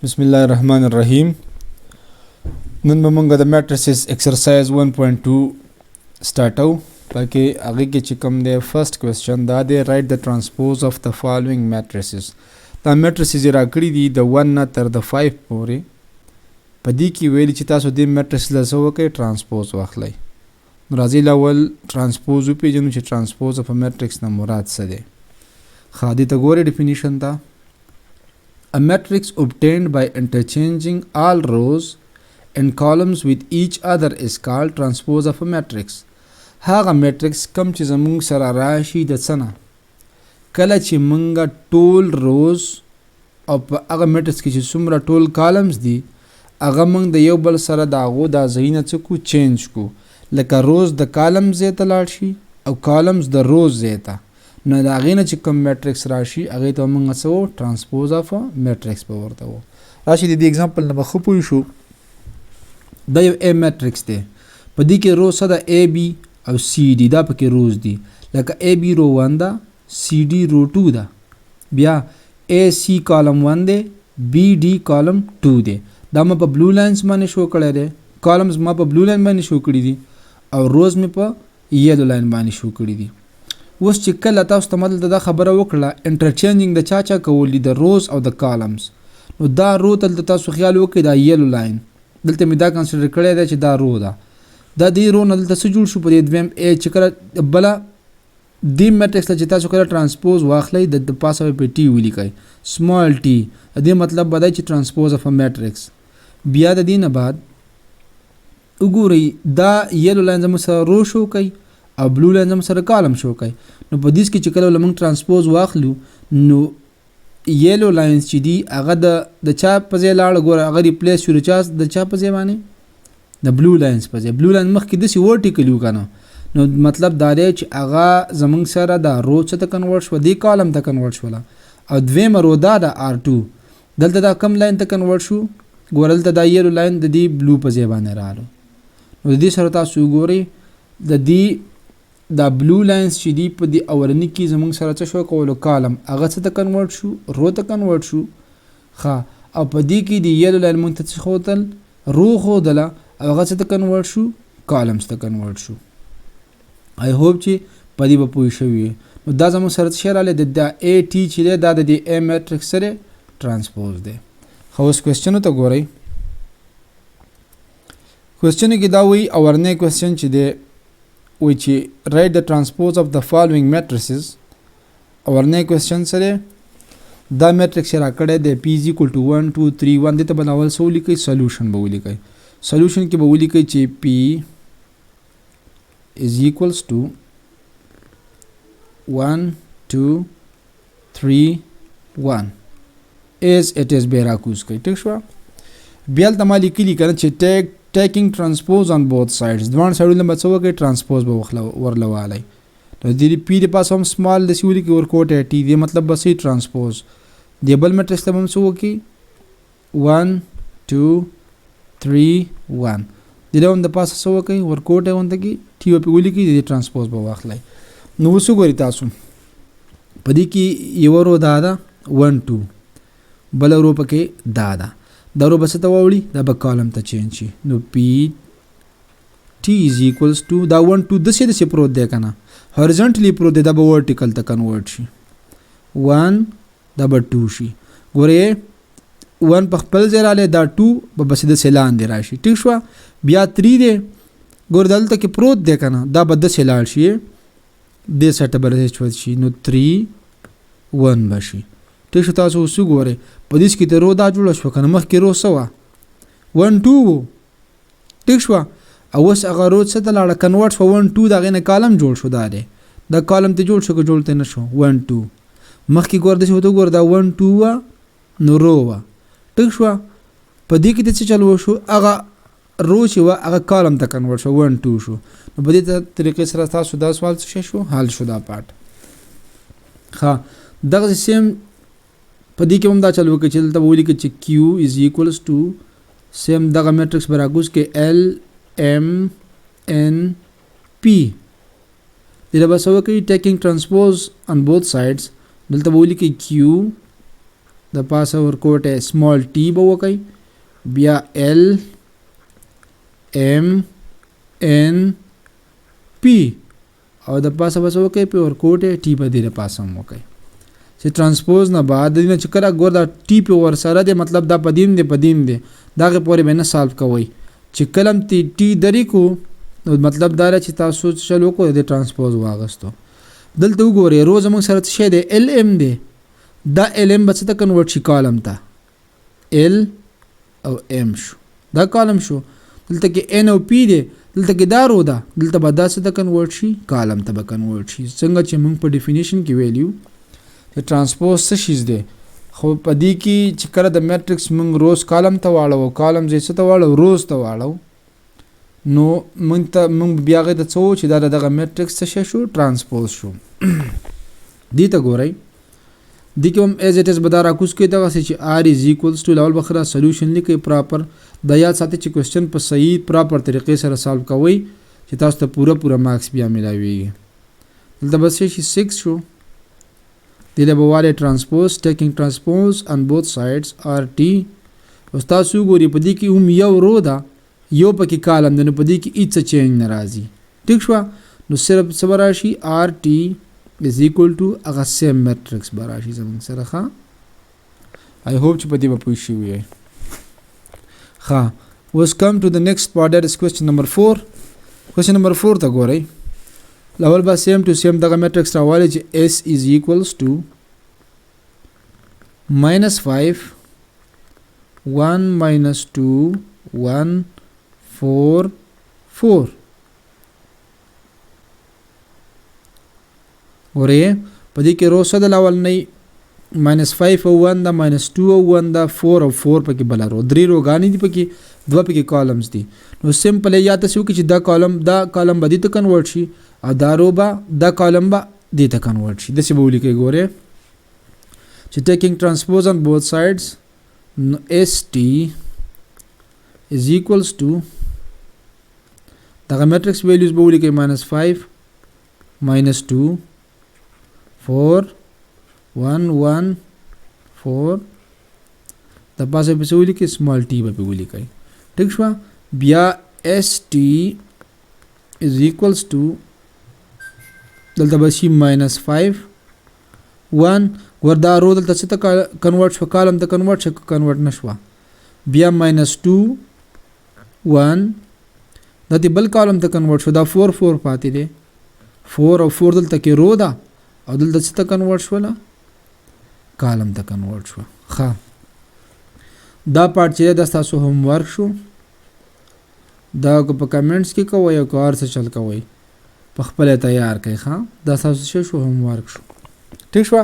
Bismillah ar-Rahman ar-Rahim. نن به مونږ د matrices exercise 1.2 start پکې هغه کې چې کوم دی first question دا دی write the transpose of the following matrices. دا matrices را کړی دي د 1 نه تر د 5 پورې. په دې کې ویل چې تاسو د matrix له څه وکړئ transpose واخلئ. نو راځي لاول transpose وپېژنو چې transpose of a matrix نه مراد څه دی. ښه دې ته ګورئ definition ته. A matrix obtained by interchanging all rows and columns with each other is called transpose of a matrix. هاغه matrix کم چې زمونږ سره راشي د څه نه کله چې مونږ ټول روز او په هغه matrix کې چې څومره ټول columns دي هغه مونږ د یو بل سره د هغو دا ځایونه څه کو چینج کو لکه روز د columns ځای ته لاړ شي او columns د روز ځای ته نو د هغې نه چې کوم matrix راشي هغې ته مونږ څه وو transpose of a matrix به ورته وو راشي د دې اگزامپل نه به ښه پوه شو دا یو A matrix دی په دې کې رو څه ده A B او C D دا پکې روز دي لکه A B رو 1 ده C D رو 2 ده بیا A C کالم 1 دی B D کالم 2 دی دا ما په بلو لاینز باندې شو کړی دی کالمز ما په بلو لاین باندې شو کړي دي او روز مې په یلو لاین باندې شو کړي دي اوس چې کله تاسو ته مدلته دا خبره وکړه انټرچینجینګ د چا کول دي د روز او د کالمز نو دا رو دلته تاسو خیال وکړئ دا یلو لاین دلته مې دا کنسیډر کړی دی چې دا رو ده دا دې رو نه دلته څه جوړ شو په دې دویم A چې کله بله دې میټرکس ته چې تاسو کله ټرانسپوز واخلئ د پاسه په ټي ولیکئ سمال ټي دې مطلب به دی چې ټرانسپوز اف ا میټرکس بیا د دې نه بعد وګورئ دا یلو لاین زموږ سره رو شو کوي او بلو لاین زموږ سره کالم شو کوي نو په دې کې چې کله موږ ټرانسپوز واخلو نو یلو لاینز چې دي هغه د چا په ځای لاړه ګوره هغه ریپلیس شو د چا په ځای باندې د بلو لاینز په ځای بلو لاین مخکې داسې ورټیکل وو که نه نو مطلب دا دی چې هغه زموږ سره دا رو څه ته کنورټ شوه دې کالم ته کنورټ شوله او دویمه رو دا د R2 دلته دا کم لاین ته کنورټ شو ګوره دلته دا یلو لاین د دې بلو په ځای باندې راغلو نو د دې سره تاسو وګورئ د دې دا بلو لاینز چې دی په دې اولني کې زموږ سره څه شو کولو کالم هغه څه ته کنورټ شو رو ته کنورټ شو ښه او په دې کې د یلو لاین مونږ ته څه ښودل رو ښودله او هغه څه ته کنورټ شو کالمز ته کنورټ شو آی هوپ چې په دې به پوه شوي نو دا زموږ سره څه شی راغلی د A T چې دی دا د دې A میټرکس سره ټرانسپوز دی ښه اوس کوېسچنو ته ګورئ کوېسچنو کې دا وایي اورنی کوېسچن چې دی which write the transpose of the following matrices our next question sare da matrix را کړه د p is equal to 1 2 3 1 دته بناول سو لیکي solution به ولیکي solution کې به ولیکي چې p is equals to 1 2 3 1 as it is به راکوز کوي ټیک شو بیا تل مالي کلی کنه چې taking transpose on both sides دوان سایډونو به څه وکړئ transpose به ورلوالی نو د پی د پاسه هم سمال داسې ولیکئ ورکوټی ټي دې مطلب به صحیح transpose د بل میټرکس ته به هم څه وکړي 1 2 3 1 د ده هم د پاسه څه وکړئ ورکوټی غونته کې ټي به ولیکئ د دې transpose به واخلئ نو اوس وګورئ تاسو په دې کې یوه رو دا ده 1 2 بله رو پکې دا ده دا رو بس ته واوړي دا به کالم ته چینج شي نو پی ټي از ایکولز ټو دا 1 2 داسې پروت دی که نه هورزنټلی پروت دی دا به ورټیکل ته کنورټ شي 1 دا به 2 شي ګورې 1 په خپل ځای رالی دا 2 به بس داسې لاندې راشي ټیک شوه بیا 3 دی ګوره دلته کې پروت دی که نه دا به داسې لاړ شي دې سایډ ته به رسېچ شي نو 3 1 به شي ټیک شو تاسو اوس وګورئ په دې کې د رو دا جوړه شوه که نه مخکې رو څه وه 1 2 و ټیک شوه او اوس هغه رو څه ته لاړه کنورټ شوه 1 2 د هغې نه کالم جوړ شو دا دی دا کالم ته جوړ شو که جوړ ته نه شو 1 2 مخکې ګوره داسې ورته وګوره دا 1 2 وه نو رو وه ټیک شوه په دې کې ته څه چل وشو هغه رو چې وه هغه کالم ته کنورټ شو 1 2 شو نو په دې طریقې سره تاسو دا سوال څه شو حل شو دا پارټ ښه دغسې سیم په دې کې هم دا چل وکړي چې دلته به ولیکئ چې Q is equals to سیم دغه میټرکس به راکوز کې L M N P دې له به څه وکړي taking transpose on both sides دلته به ولیکئ Q is equals to 1 2 3 1 دې له به څه وکړي taking transpose on both sides دلته به ولیکئ L M N P دې له به څه وکړي taking transpose on both sides دلته به ولیکئ Q is equals to 1 2 3 1 دې له به څه وکړي taking transpose on both sides د پاسه ورکوټه سمال ټي به وکي بیا ال ام ان پی او د پاسه بس وکي په ورکوټه ټي په دې پاسه وکي چې ترانسپوز نه بعد د چې کله ګور دا ټي په ور سره د مطلب دا پدیم دی داغه پورې به نه سالو کوي چې کلم ټي درې کو نو مطلب دا چې تاسو چلو کو د ترانسپوز واغستو دلته وګورئ روز موږ سره څه دی ال ام دی دا ال ام به څه ته کنورټ شي کالم ته ال او ام شو دا کالم شو دلته کې ان او پی دی دلته کې دا رو ده دلته به دا څه ته کنورټ شي کالم ته به کنورټ شي څنګه چې موږ په ډیفینیشن کې ویلیو چې ترانسپوز څه شیز دی خو په دې کې چې کله د میټرکس موږ روز کالم ته واړو کالم زې څه ته واړو روز ته واړو نو موږ بیا غي د څو چې دا دغه میټرکس څه شو ترانسپوز شو دې ته ګورئ دې کې هم ایز اټ از بدار اکوس کې دغه چې r is equals to لول بخره سولوشن لیکي پراپر د یاد ساتي چې کوېسچن په صحیح پراپر طریقې سره سالو کوي چې تاسو ته پورا مارکس بیا ملاويږي دلته بس شي 6 شو دله بواله ترانسپوز ټیکینګ ترانسپوز on both sides rt اوس تاسو ګوري په دې کې هم یو رو ده یو پکې کالم ده نو په دې کې هیڅ چینج ناراضي ټیک شو نو صرف څه راشي rt is equal to هغه سیم میټرکس براشي زموږ سره ښه I hope چې په دې به پوه شئ وي ښه اوس come to the next part that is question number 4 question number 4 ته ګورئ لول به سیم ټو سیم دغه میټرکس راوالی چې s is equals to -5 1 -2 1 4 4 ګورئ په دې کې رو څه د لول نه -5 او 1 دا -2 او 1 دا 4 او 4 پکې بل رو درې روګانی دي پکې دوه پکې کالمز دي نو سمپل یا تاسو کې چې دا کالم به دې ته کنورټ شي او دا رو به دا کالم به دې ته کنورټ شي داسې به ولیکئ ګورئ چې ټیکینګ ترانسپوز on both sides st is equals to دغه میټرکس ویلیوز به ولیکئ -5 -2 4 1 1 4 د پاسه په سولی کې سمال ټي به ولیکئ ټیک شو بیا st is equals to دلته به شي -5 1 وردا رو دلته څه ته کنورټ شو کالم ته کنورټ نشو بیا -2 1 د دې بل کالم ته کنورټ شو دا 4 4 پاتې دي 4 او 4 دلته کې رو ده او دلته څه ته کنورټ شو کالم ته کنورټ شو ښه دا پارت چې دا تاسو هوم ورک شو دا په کمنټس کې کوی او کار څه چل کوی په خپل تیار کړئ ښه دا تاسو شو هوم ورک شو ٹھیک شو